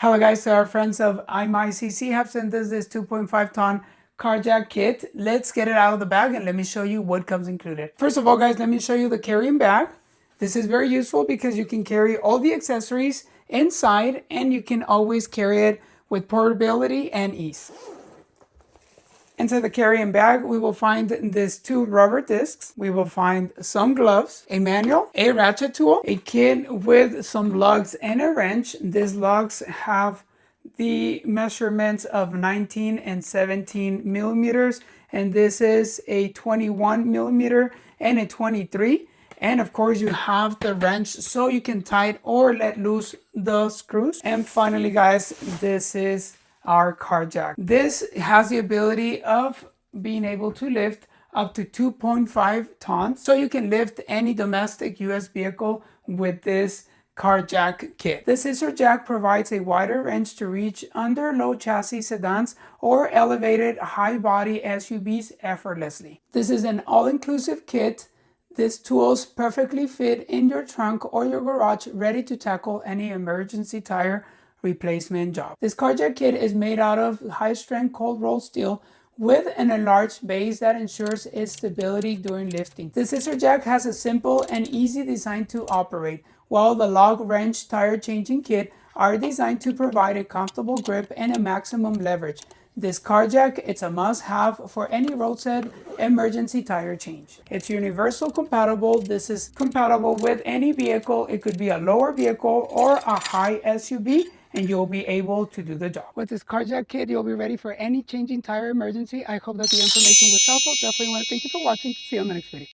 Hello guys, so our friends of IMAYCC have sent us this 2.5 ton car jack kit. Let's get it out of the bag and let me show you what comes included. First of all guys, let me show you the carrying bag. This is very useful because you can carry all the accessories inside and you can always carry it with portability and ease. Inside the carrying bag, we will find these 2 rubber discs. We will find some gloves, a manual, a ratchet tool, a kit with some lugs and a wrench. These lugs have the measurements of 19 and 17 millimeters, and this is a 21 millimeter and a 23. And of course you have the wrench so you can tighten or let loose the screws. And finally guys, this is our car jack. This has the ability of being able to lift up to 2.5 tons. So you can lift any domestic US vehicle with this car jack kit. The scissor jack provides a wider range to reach under low chassis sedans or elevated high body SUVs effortlessly. This is an all-inclusive kit. These tools perfectly fit in your trunk or your garage, ready to tackle any emergency tire replacement job. This car jack kit is made out of high-strength cold rolled steel with an enlarged base that ensures its stability during lifting. The scissor jack has a simple and easy design to operate, while the log wrench tire changing kit are designed to provide a comfortable grip and a maximum leverage. This car jack, it's a must-have for any roadside emergency tire change. It's universal compatible. This is compatible with any vehicle. It could be a lower vehicle or a high SUV, and you'll be able to do the job. With this car jack kit, you'll be ready for any changing tire emergency. I hope that the information was helpful. Definitely want to thank you for watching. See you on the next video.